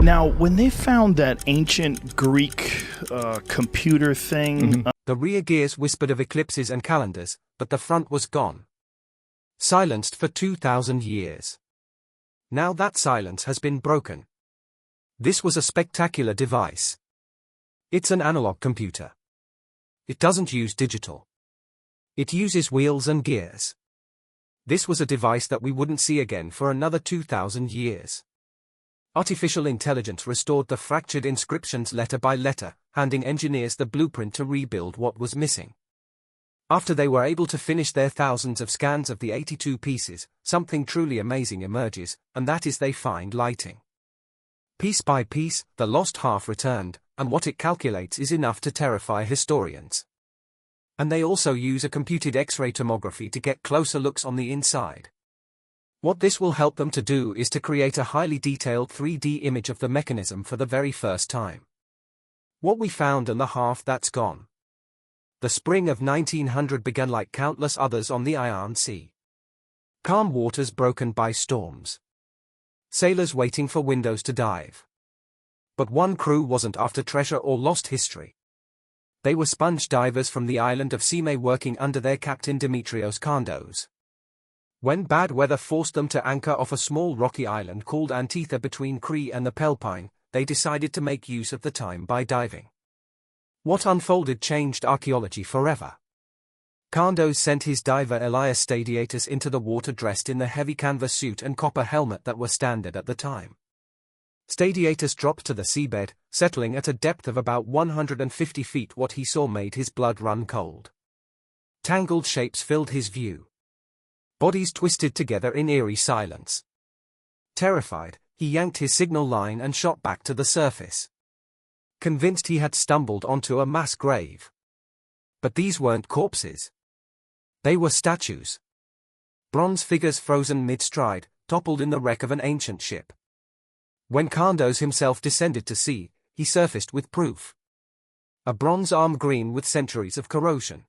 Now, when they found that ancient Greek computer thing, The rear gears whispered of eclipses and calendars, but the front was gone. Silenced for 2,000 years. Now that silence has been broken. This was a spectacular device. It's an analog computer. It doesn't use digital. It uses wheels and gears. This was a device that we wouldn't see again for another 2,000 years. Artificial intelligence restored the fractured inscriptions letter by letter, handing engineers the blueprint to rebuild what was missing. After they were able to finish their thousands of scans of the 82 pieces, something truly amazing emerges, and that is they find lighting. Piece by piece, the lost half returned, and what it calculates is enough to terrify historians. And they also use a computed X-ray tomography to get closer looks on the inside. What this will help them to do is to create a highly detailed 3D image of the mechanism for the very first time. What we found and the half that's gone. The spring of 1900 began like countless others on the Iron Sea. Calm waters broken by storms. Sailors waiting for windows to dive. But one crew wasn't after treasure or lost history. They were sponge divers from the island of Simei working under their captain Dimitrios Kandos. When bad weather forced them to anchor off a small rocky island called Antikythera between Crete and the Pelopine, they decided to make use of the time by diving. What unfolded changed archaeology forever. Kandos sent his diver Elias Stadiatus into the water dressed in the heavy canvas suit and copper helmet that were standard at the time. Stadiatus dropped to the seabed, settling at a depth of about 150 feet. What he saw made his blood run cold. Tangled shapes filled his view. Bodies twisted together in eerie silence. Terrified, he yanked his signal line and shot back to the surface. Convinced he had stumbled onto a mass grave. But these weren't corpses. They were statues. Bronze figures frozen mid-stride, toppled in the wreck of an ancient ship. When Kandos himself descended to sea, he surfaced with proof. A bronze arm green with centuries of corrosion.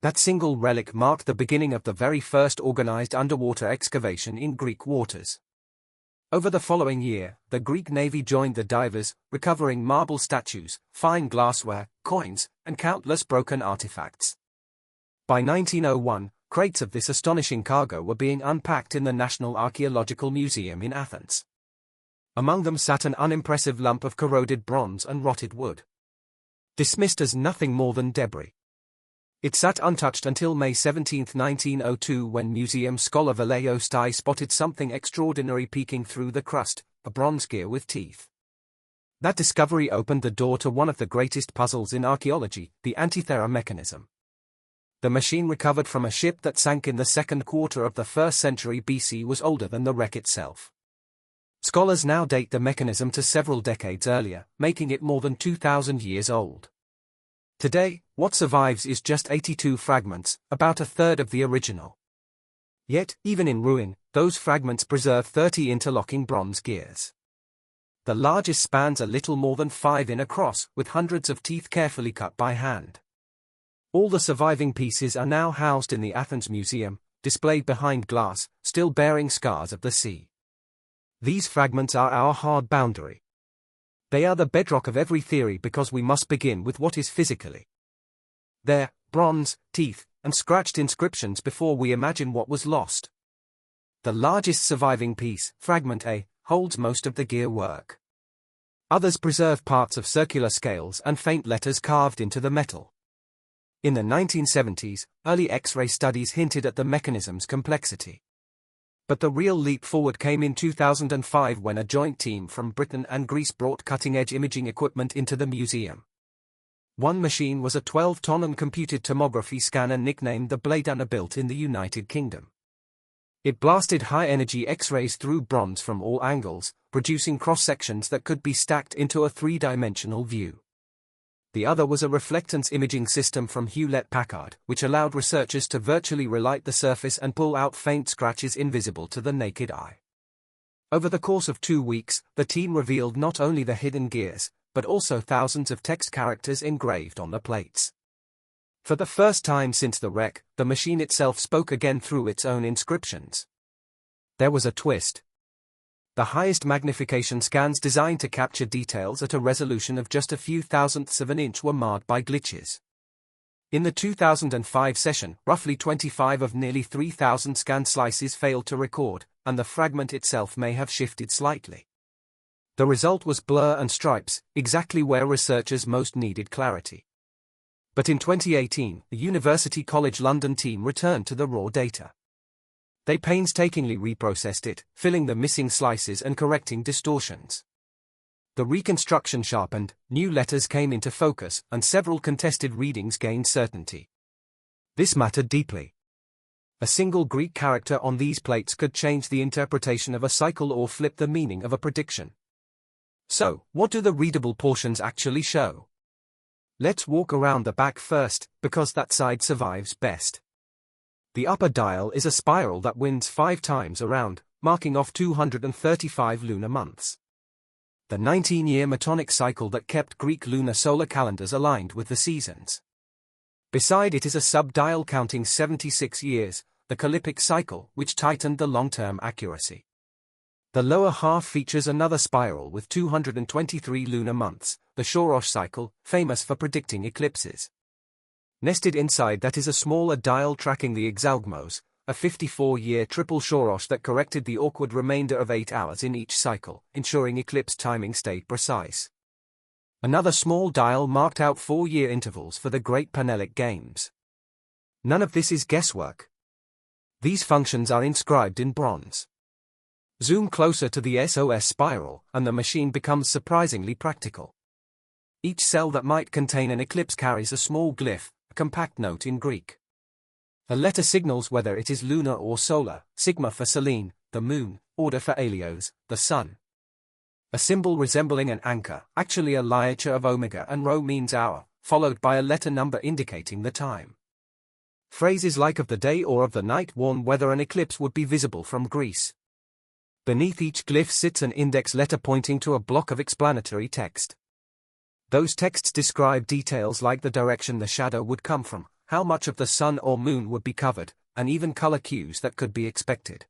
That single relic marked the beginning of the very first organized underwater excavation in Greek waters. Over the following year, the Greek navy joined the divers, recovering marble statues, fine glassware, coins, and countless broken artifacts. By 1901, crates of this astonishing cargo were being unpacked in the National Archaeological Museum in Athens. Among them sat an unimpressive lump of corroded bronze and rotted wood. Dismissed as nothing more than debris. It sat untouched until May 17, 1902, when museum scholar Vallejo Stai spotted something extraordinary peeking through the crust, a bronze gear with teeth. That discovery opened the door to one of the greatest puzzles in archaeology, the Antikythera Mechanism. The machine recovered from a ship that sank in the second quarter of the 1st century BC was older than the wreck itself. Scholars now date the mechanism to several decades earlier, making it more than 2,000 years old. Today, what survives is just 82 fragments, about a third of the original. Yet, even in ruin, those fragments preserve 30 interlocking bronze gears. The largest spans a little more than 5 in across, with hundreds of teeth carefully cut by hand. All the surviving pieces are now housed in the Athens Museum, displayed behind glass, still bearing scars of the sea. These fragments are our hard boundary. They are the bedrock of every theory because we must begin with what is physically there, bronze, teeth, and scratched inscriptions before we imagine what was lost. The largest surviving piece, Fragment A, holds most of the gear work. Others preserve parts of circular scales and faint letters carved into the metal. In the 1970s, early X-ray studies hinted at the mechanism's complexity. But the real leap forward came in 2005 when a joint team from Britain and Greece brought cutting-edge imaging equipment into the museum. One machine was a 12-ton computed tomography scanner nicknamed the Blade Runner, built in the United Kingdom. It blasted high-energy X-rays through bronze from all angles, producing cross-sections that could be stacked into a three-dimensional view. The other was a reflectance imaging system from Hewlett-Packard, which allowed researchers to virtually relight the surface and pull out faint scratches invisible to the naked eye. Over the course of 2 weeks, the team revealed not only the hidden gears, but also thousands of text characters engraved on the plates. For the first time since the wreck, the machine itself spoke again through its own inscriptions. There was a twist. The highest magnification scans designed to capture details at a resolution of just a few thousandths of an inch were marred by glitches. In the 2005 session, roughly 25 of nearly 3,000 scan slices failed to record, and the fragment itself may have shifted slightly. The result was blur and stripes, exactly where researchers most needed clarity. But in 2018, the University College London team returned to the raw data. They painstakingly reprocessed it, filling the missing slices and correcting distortions. The reconstruction sharpened, new letters came into focus, and several contested readings gained certainty. This mattered deeply. A single Greek character on these plates could change the interpretation of a cycle or flip the meaning of a prediction. So, what do the readable portions actually show? Let's walk around the back first, because that side survives best. The upper dial is a spiral that winds 5 times around, marking off 235 lunar months. The 19-year Metonic cycle that kept Greek lunar solar calendars aligned with the seasons. Beside it is a sub-dial counting 76 years, the Kallipic cycle, which tightened the long-term accuracy. The lower half features another spiral with 223 lunar months, the Shorosh cycle, famous for predicting eclipses. Nested inside that is a smaller dial tracking the Exalgmos, a 54-year triple Shorosh that corrected the awkward remainder of 8 hours in each cycle, ensuring eclipse timing stayed precise. Another small dial marked out 4-year intervals for the Great Penellic Games. None of this is guesswork. These functions are inscribed in bronze. Zoom closer to the SOS spiral, and the machine becomes surprisingly practical. Each cell that might contain an eclipse carries a small glyph, a compact note in Greek. A letter signals whether it is lunar or solar, sigma for Selene, the moon, order for Helios, the sun. A symbol resembling an anchor, actually a ligature of omega, and rho means hour, followed by a letter number indicating the time. Phrases like of the day or of the night warn whether an eclipse would be visible from Greece. Beneath each glyph sits an index letter pointing to a block of explanatory text. Those texts describe details like the direction the shadow would come from, how much of the sun or moon would be covered, and even color cues that could be expected.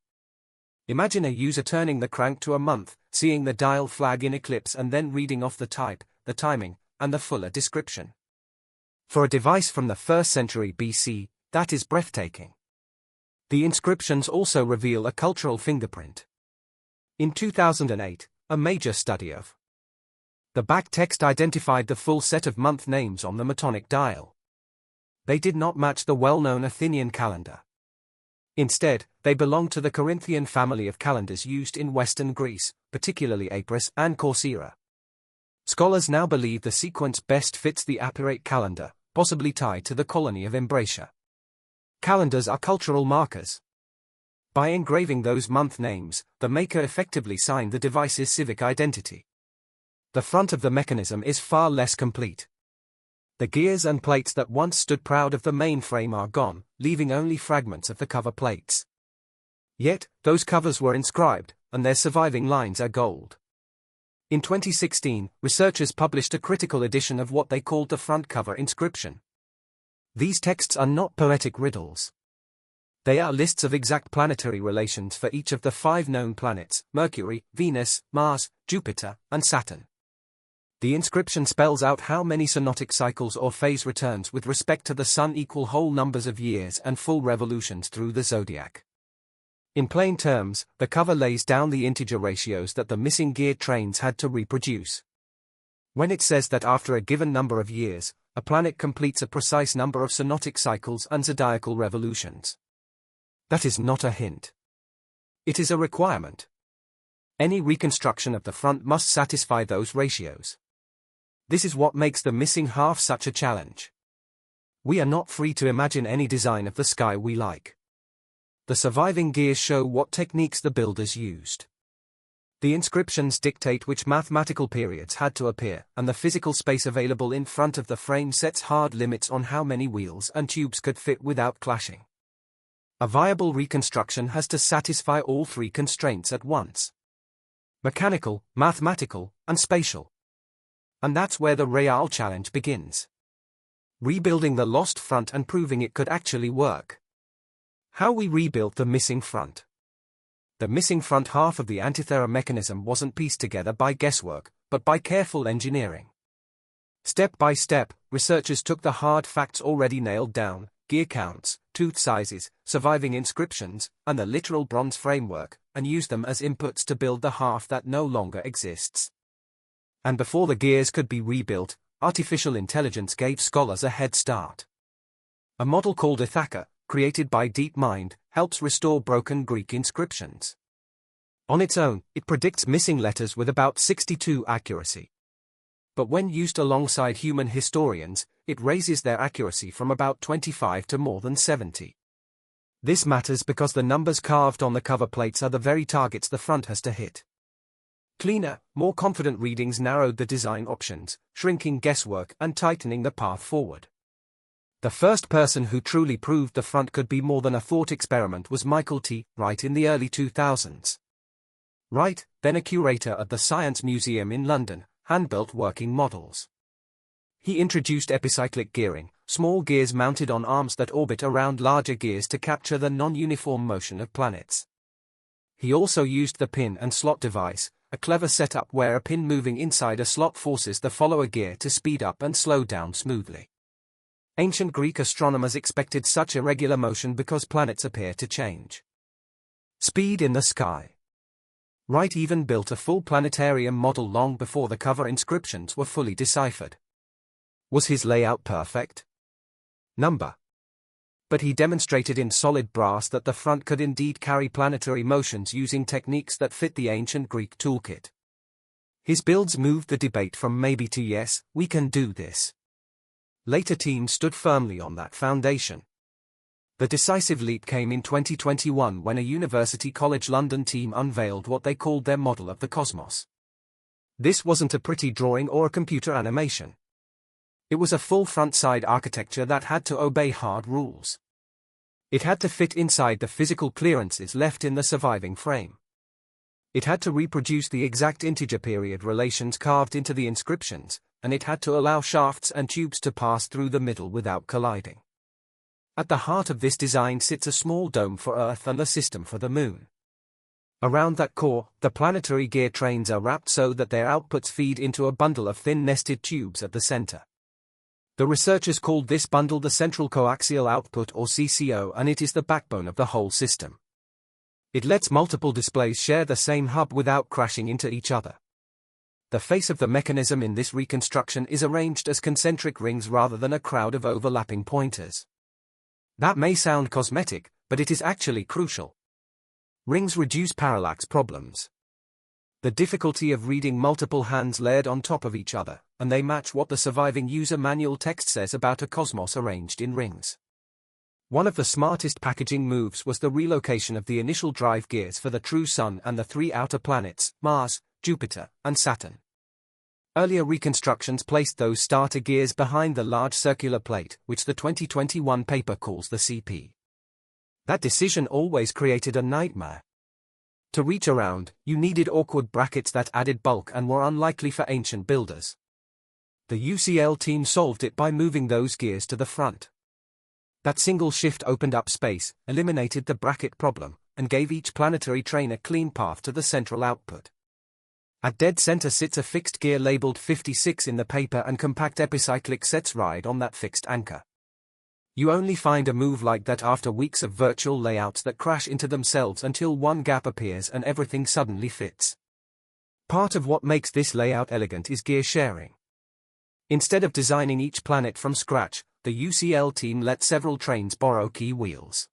Imagine a user turning the crank to a month, seeing the dial flag in eclipse and then reading off the type, the timing, and the fuller description. For a device from the 1st century BC, that is breathtaking. The inscriptions also reveal a cultural fingerprint. In 2008, a major study of the back text identified the full set of month names on the Metonic dial. They did not match the well-known Athenian calendar. Instead, they belonged to the Corinthian family of calendars used in Western Greece, particularly Apris and Corcyra. Scholars now believe the sequence best fits the Apirate calendar, possibly tied to the colony of Ambracia. Calendars are cultural markers. By engraving those month names, the maker effectively signed the device's civic identity. The front of the mechanism is far less complete. The gears and plates that once stood proud of the main frame are gone, leaving only fragments of the cover plates. Yet, those covers were inscribed, and their surviving lines are gold. In 2016, researchers published a critical edition of what they called the front cover inscription. These texts are not poetic riddles. They are lists of exact planetary relations for each of the 5 known planets: Mercury, Venus, Mars, Jupiter, and Saturn. The inscription spells out how many synodic cycles or phase returns with respect to the Sun equal whole numbers of years and full revolutions through the zodiac. In plain terms, the cover lays down the integer ratios that the missing geared trains had to reproduce. When it says that after a given number of years, a planet completes a precise number of synodic cycles and zodiacal revolutions. That is not a hint. It is a requirement. Any reconstruction of the front must satisfy those ratios. This is what makes the missing half such a challenge. We are not free to imagine any design of the sky we like. The surviving gears show what techniques the builders used. The inscriptions dictate which mathematical periods had to appear, and the physical space available in front of the frame sets hard limits on how many wheels and tubes could fit without clashing. A viable reconstruction has to satisfy all 3 constraints at once: mechanical, mathematical, and spatial. And that's where the real challenge begins. Rebuilding the lost front and proving it could actually work. How we rebuilt the missing front. The missing front half of the Antikythera mechanism wasn't pieced together by guesswork, but by careful engineering. Step by step, researchers took the hard facts already nailed down: gear counts, tooth sizes, surviving inscriptions, and the literal bronze framework, and used them as inputs to build the half that no longer exists. And before the gears could be rebuilt, artificial intelligence gave scholars a head start. A model called Ithaca, created by DeepMind, helps restore broken Greek inscriptions. On its own, it predicts missing letters with about 62% accuracy. But when used alongside human historians, it raises their accuracy from about 25 to more than 70. This matters because the numbers carved on the cover plates are the very targets the front has to hit. Cleaner, more confident readings narrowed the design options, shrinking guesswork and tightening the path forward. The first person who truly proved the front could be more than a thought experiment was Michael T. Wright in the early 2000s. Wright, then a curator at the Science Museum in London, hand-built working models. He introduced epicyclic gearing, small gears mounted on arms that orbit around larger gears to capture the non-uniform motion of planets. He also used the pin and slot device, a clever setup where a pin moving inside a slot forces the follower gear to speed up and slow down smoothly. Ancient Greek astronomers expected such irregular motion because planets appear to change. Speed in the sky. Wright even built a full planetarium model long before the cover inscriptions were fully deciphered. Was his layout perfect? Number. But he demonstrated in solid brass that the front could indeed carry planetary motions using techniques that fit the ancient Greek toolkit. His builds moved the debate from maybe to yes, we can do this. Later teams stood firmly on that foundation. The decisive leap came in 2021 when a University College London team unveiled what they called their model of the cosmos. This wasn't a pretty drawing or a computer animation. It was a full front-side architecture that had to obey hard rules. It had to fit inside the physical clearances left in the surviving frame. It had to reproduce the exact integer period relations carved into the inscriptions, and it had to allow shafts and tubes to pass through the middle without colliding. At the heart of this design sits a small dome for Earth and a system for the Moon. Around that core, the planetary gear trains are wrapped so that their outputs feed into a bundle of thin nested tubes at the center. The researchers called this bundle the Central Coaxial Output or CCO, and it is the backbone of the whole system. It lets multiple displays share the same hub without crashing into each other. The face of the mechanism in this reconstruction is arranged as concentric rings rather than a crowd of overlapping pointers. That may sound cosmetic, but it is actually crucial. Rings reduce parallax problems. The difficulty of reading multiple hands layered on top of each other, and they match what the surviving user manual text says about a cosmos arranged in rings. One of the smartest packaging moves was the relocation of the initial drive gears for the true Sun and the three outer planets, Mars, Jupiter, and Saturn. Earlier reconstructions placed those starter gears behind the large circular plate, which the 2021 paper calls the CP. That decision always created a nightmare. To reach around, you needed awkward brackets that added bulk and were unlikely for ancient builders. The UCL team solved it by moving those gears to the front. That single shift opened up space, eliminated the bracket problem, and gave each planetary train a clean path to the central output. At dead center sits a fixed gear labeled 56 in the paper, and compact epicyclic sets ride on that fixed anchor. You only find a move like that after weeks of virtual layouts that crash into themselves until one gap appears and everything suddenly fits. Part of what makes this layout elegant is gear sharing. Instead of designing each planet from scratch, the UCL team let several trains borrow key wheels.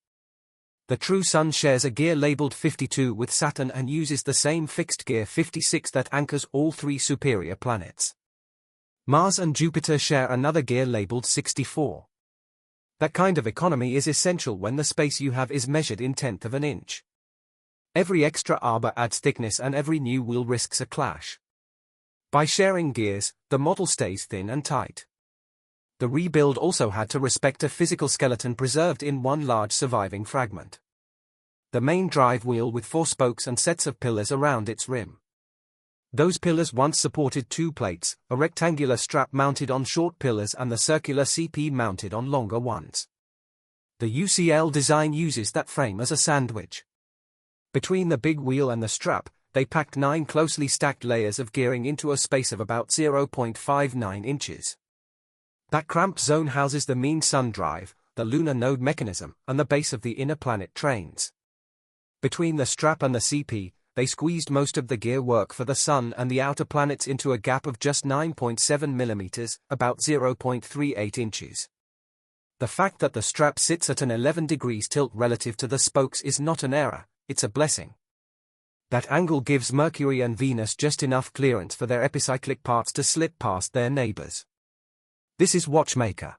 The true Sun shares a gear labeled 52 with Saturn and uses the same fixed gear 56 that anchors all three superior planets. Mars and Jupiter share another gear labeled 64. That kind of economy is essential when the space you have is measured in tenth of an inch. Every extra arbor adds thickness and every new wheel risks a clash. By sharing gears, the model stays thin and tight. The rebuild also had to respect a physical skeleton preserved in one large surviving fragment. The main drive wheel with 4 spokes and sets of pillars around its rim. Those pillars once supported 2 plates, a rectangular strap mounted on short pillars and the circular CP mounted on longer ones. The UCL design uses that frame as a sandwich. Between the big wheel and the strap, they packed 9 closely stacked layers of gearing into a space of about 0.59 inches. That cramped zone houses the mean sun drive, the lunar node mechanism, and the base of the inner planet trains. Between the strap and the CP, they squeezed most of the gear work for the sun and the outer planets into a gap of just 9.7 millimeters, about 0.38 inches. The fact that the strap sits at an 11 degrees tilt relative to the spokes is not an error, it's a blessing. That angle gives Mercury and Venus just enough clearance for their epicyclic parts to slip past their neighbors. This is watchmaker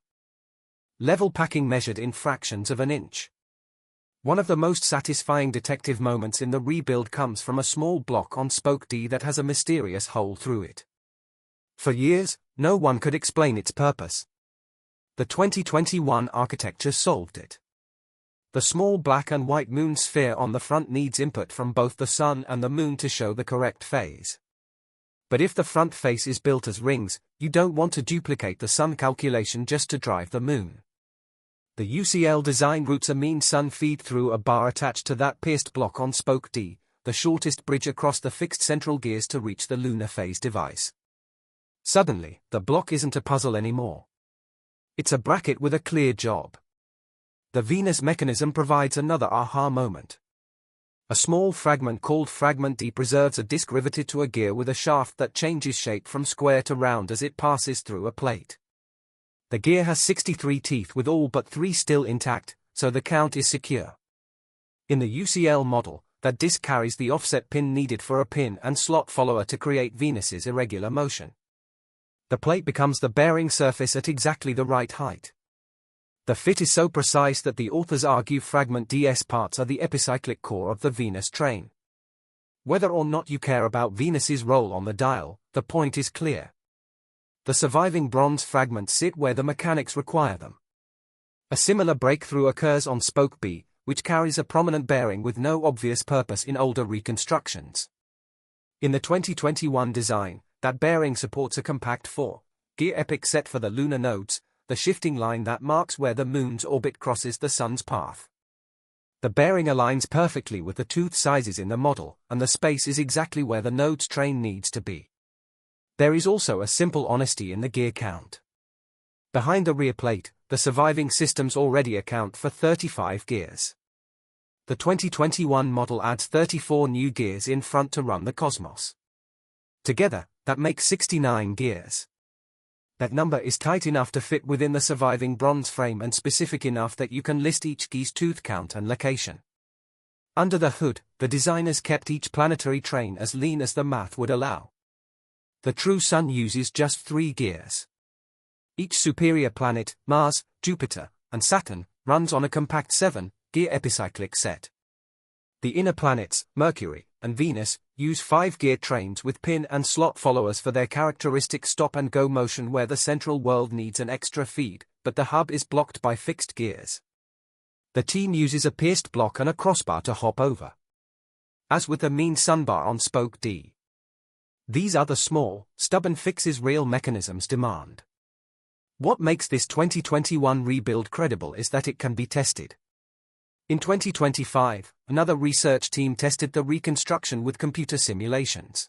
level packing measured in fractions of an inch. One of the most satisfying detective moments in the rebuild comes from a small block on spoke D that has a mysterious hole through it. For years, no one could explain its purpose. The 2021 architecture solved it. The small black and white moon sphere on the front needs input from both the sun and the moon to show the correct phase. But if the front face is built as rings, you don't want to duplicate the sun calculation just to drive the moon. The UCL design routes a mean sun feed through a bar attached to that pierced block on spoke D, the shortest bridge across the fixed central gears to reach the lunar phase device. Suddenly, the block isn't a puzzle anymore. It's a bracket with a clear job. The Venus mechanism provides another aha moment. A small fragment called fragment D preserves a disc riveted to a gear with a shaft that changes shape from square to round as it passes through a plate. The gear has 63 teeth with all but 3 still intact, so the count is secure. In the UCL model, that disc carries the offset pin needed for a pin and slot follower to create Venus's irregular motion. The plate becomes the bearing surface at exactly the right height. The fit is so precise that the authors argue fragment DS parts are the epicyclic core of the Venus train. Whether or not you care about Venus's role on the dial, the point is clear. The surviving bronze fragments sit where the mechanics require them. A similar breakthrough occurs on spoke B, which carries a prominent bearing with no obvious purpose in older reconstructions. In the 2021 design, that bearing supports a compact 4-gear epic set for the lunar nodes, the shifting line that marks where the moon's orbit crosses the sun's path. The bearing aligns perfectly with the tooth sizes in the model, and the space is exactly where the node's train needs to be. There is also a simple honesty in the gear count. Behind the rear plate, the surviving systems already account for 35 gears. The 2021 model adds 34 new gears in front to run the Cosmos. Together, that makes 69 gears. That number is tight enough to fit within the surviving bronze frame and specific enough that you can list each gear's tooth count and location. Under the hood, the designers kept each planetary train as lean as the math would allow. The true Sun uses just 3 gears. Each superior planet, Mars, Jupiter, and Saturn, runs on a compact 7-gear epicyclic set. The inner planets, Mercury and Venus, use 5-gear trains with pin and slot followers for their characteristic stop-and-go motion where the central world needs an extra feed, but the hub is blocked by fixed gears. The team uses a pierced block and a crossbar to hop over. As with the mean sunbar on spoke D. These are the small, stubborn fixes real mechanisms demand. What makes this 2021 rebuild credible is that it can be tested. In 2025, another research team tested the reconstruction with computer simulations.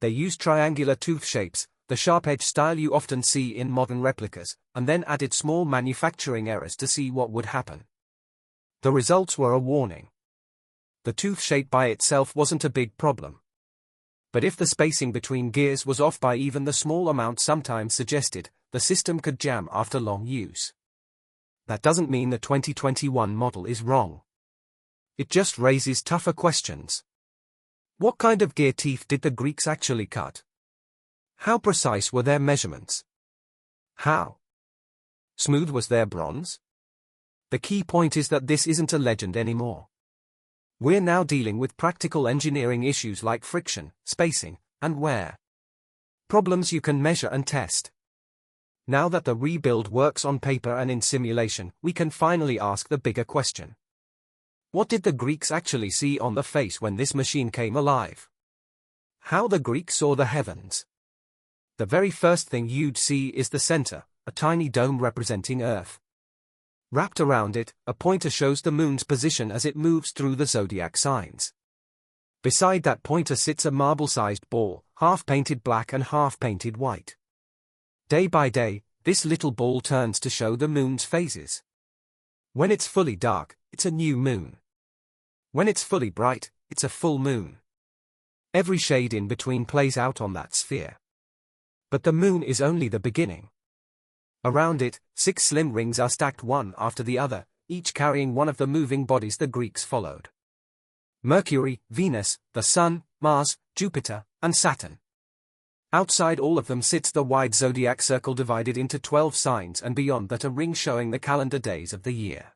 They used triangular tooth shapes, the sharp-edge style you often see in modern replicas, and then added small manufacturing errors to see what would happen. The results were a warning. The tooth shape by itself wasn't a big problem. But if the spacing between gears was off by even the small amount sometimes suggested, the system could jam after long use. That doesn't mean the 2021 model is wrong. It just raises tougher questions. What kind of gear teeth did the Greeks actually cut? How precise were their measurements? How smooth was their bronze? The key point is that this isn't a legend anymore. We're now dealing with practical engineering issues like friction, spacing, and wear. Problems you can measure and test. Now that the rebuild works on paper and in simulation, we can finally ask the bigger question. What did the Greeks actually see on the face when this machine came alive? How the Greeks saw the heavens. The very first thing you'd see is the center, a tiny dome representing Earth. Wrapped around it, a pointer shows the moon's position as it moves through the zodiac signs. Beside that pointer sits a marble-sized ball, half painted black and half painted white. Day by day, this little ball turns to show the moon's phases. When it's fully dark, it's a new moon. When it's fully bright, it's a full moon. Every shade in between plays out on that sphere. But the moon is only the beginning. Around it, 6 slim rings are stacked one after the other, each carrying one of the moving bodies the Greeks followed. Mercury, Venus, the Sun, Mars, Jupiter, and Saturn. Outside all of them sits the wide zodiac circle divided into 12 signs, and beyond that a ring showing the calendar days of the year.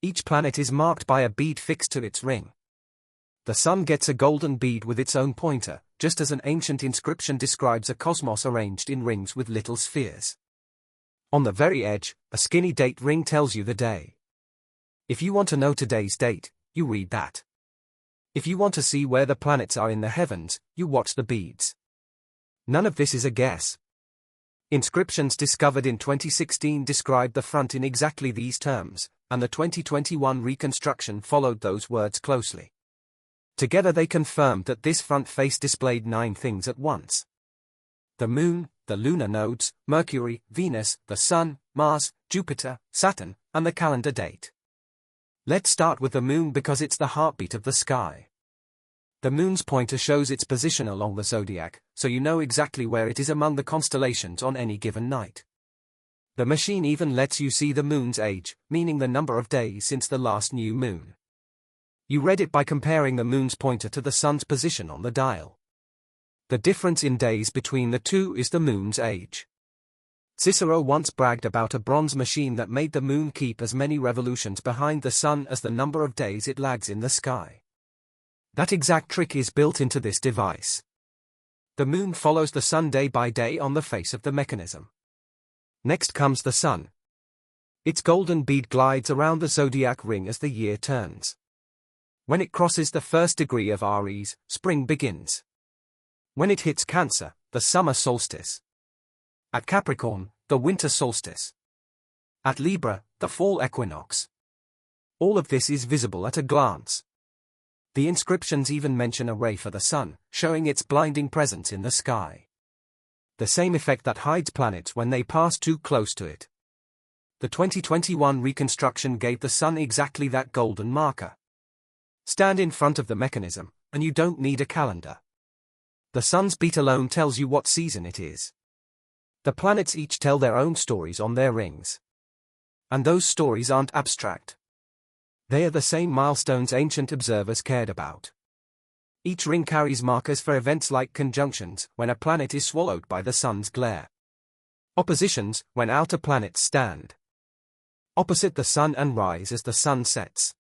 Each planet is marked by a bead fixed to its ring. The Sun gets a golden bead with its own pointer, just as an ancient inscription describes a cosmos arranged in rings with little spheres. On the very edge, a skinny date ring tells you the day. If you want to know today's date, you read that. If you want to see where the planets are in the heavens, you watch the beads. None of this is a guess. Inscriptions discovered in 2016 described the front in exactly these terms, and the 2021 reconstruction followed those words closely. Together they confirmed that this front face displayed 9 things at once. The Moon, the lunar nodes, Mercury, Venus, the Sun, Mars, Jupiter, Saturn, and the calendar date. Let's start with the Moon because it's the heartbeat of the sky. The Moon's pointer shows its position along the zodiac, so you know exactly where it is among the constellations on any given night. The machine even lets you see the Moon's age, meaning the number of days since the last new moon. You read it by comparing the Moon's pointer to the Sun's position on the dial. The difference in days between the two is the Moon's age. Cicero once bragged about a bronze machine that made the Moon keep as many revolutions behind the Sun as the number of days it lags in the sky. That exact trick is built into this device. The Moon follows the Sun day by day on the face of the mechanism. Next comes the Sun. Its golden bead glides around the zodiac ring as the year turns. When it crosses the first degree of Aries, spring begins. When it hits Cancer, the summer solstice. At Capricorn, the winter solstice. At Libra, the fall equinox. All of this is visible at a glance. The inscriptions even mention a ray for the Sun, showing its blinding presence in the sky. The same effect that hides planets when they pass too close to it. The 2021 reconstruction gave the Sun exactly that golden marker. Stand in front of the mechanism, and you don't need a calendar. The Sun's beat alone tells you what season it is. The planets each tell their own stories on their rings. And those stories aren't abstract. They are the same milestones ancient observers cared about. Each ring carries markers for events like conjunctions, when a planet is swallowed by the Sun's glare. Oppositions, when outer planets stand opposite the Sun and rise as the Sun sets.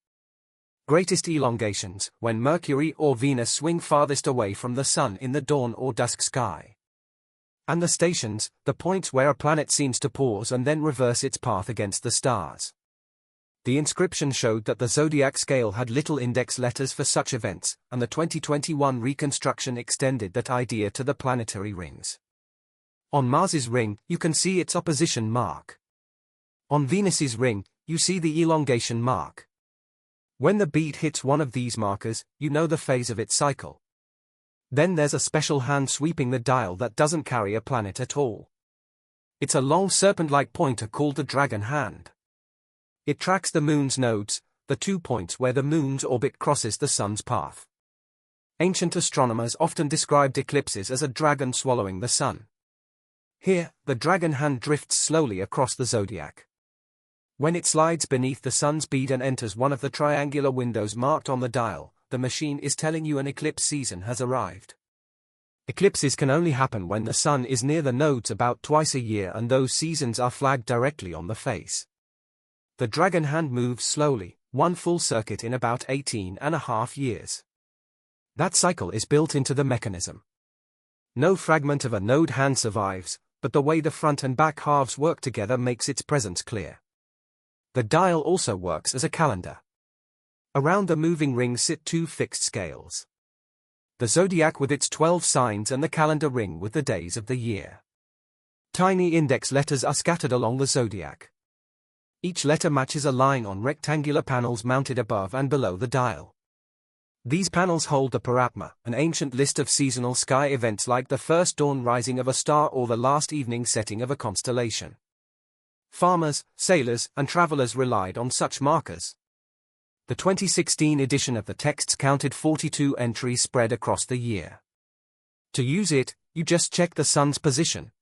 Greatest elongations, when Mercury or Venus swing farthest away from the Sun in the dawn or dusk sky. And the stations, the points where a planet seems to pause and then reverse its path against the stars. The inscription showed that the zodiac scale had little index letters for such events, and the 2021 reconstruction extended that idea to the planetary rings. On Mars's ring, you can see its opposition mark. On Venus's ring, you see the elongation mark. When the bead hits one of these markers, you know the phase of its cycle. Then there's a special hand sweeping the dial that doesn't carry a planet at all. It's a long serpent-like pointer called the dragon hand. It tracks the Moon's nodes, the 2 points where the Moon's orbit crosses the Sun's path. Ancient astronomers often described eclipses as a dragon swallowing the Sun. Here, the dragon hand drifts slowly across the zodiac. When it slides beneath the Sun's bead and enters one of the triangular windows marked on the dial, the machine is telling you an eclipse season has arrived. Eclipses can only happen when the Sun is near the nodes about twice a year, and those seasons are flagged directly on the face. The dragon hand moves slowly, one full circuit in about 18.5 years. That cycle is built into the mechanism. No fragment of a node hand survives, but the way the front and back halves work together makes its presence clear. The dial also works as a calendar. Around the moving ring sit 2 fixed scales. The zodiac with its 12 signs and the calendar ring with the days of the year. Tiny index letters are scattered along the zodiac. Each letter matches a line on rectangular panels mounted above and below the dial. These panels hold the Paratma, an ancient list of seasonal sky events like the first dawn rising of a star or the last evening setting of a constellation. Farmers, sailors, and travelers relied on such markers. The 2016 edition of the texts counted 42 entries spread across the year. To use it, you just check the sun's position.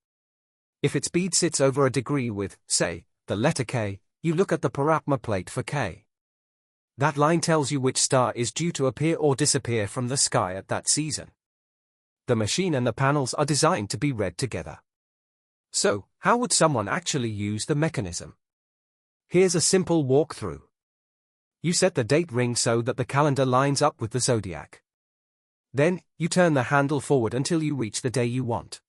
If its bead sits over a degree with, say, the letter K, you look at the Paratma plate for K. That line tells you which star is due to appear or disappear from the sky at that season. The machine and the panels are designed to be read together. So, how would someone actually use the mechanism? Here's a simple walkthrough. You set the date ring so that the calendar lines up with the zodiac. Then, you turn the handle forward until you reach the day you want.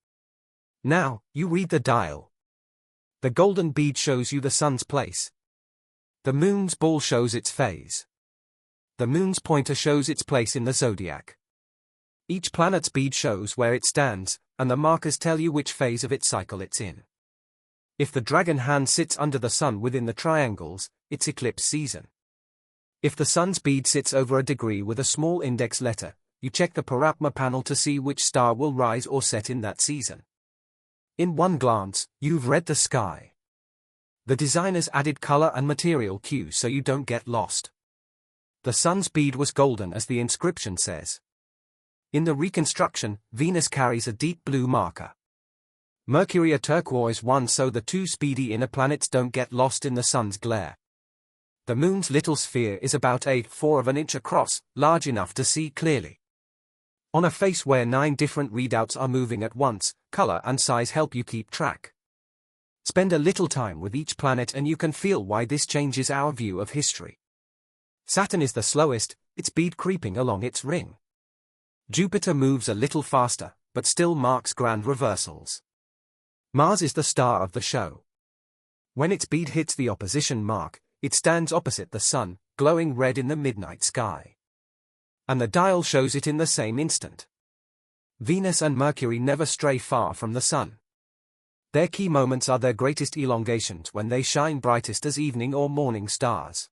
Now, you read the dial. The golden bead shows you the sun's place. The moon's ball shows its phase. The moon's pointer shows its place in the zodiac. Each planet's bead shows where it stands, and the markers tell you which phase of its cycle it's in. If the dragon hand sits under the sun within the triangles, it's eclipse season. If the sun's bead sits over a degree with a small index letter, you check the Paratma panel to see which star will rise or set in that season. In one glance, you've read the sky. The designers added color and material cues so you don't get lost. The sun's bead was golden, as the inscription says. In the Reconstruction, Venus carries a deep blue marker. Mercury a turquoise one, so the two speedy inner planets don't get lost in the sun's glare. The moon's little sphere is about 1/4 of an inch across, large enough to see clearly. On a face where 9 different readouts are moving at once, color and size help you keep track. Spend a little time with each planet and you can feel why this changes our view of history. Saturn is the slowest, its bead creeping along its ring. Jupiter moves a little faster, but still marks grand reversals. Mars is the star of the show. When its bead hits the opposition mark, it stands opposite the sun, glowing red in the midnight sky. And the dial shows it in the same instant. Venus and Mercury never stray far from the sun. Their key moments are their greatest elongations when they shine brightest as evening or morning stars.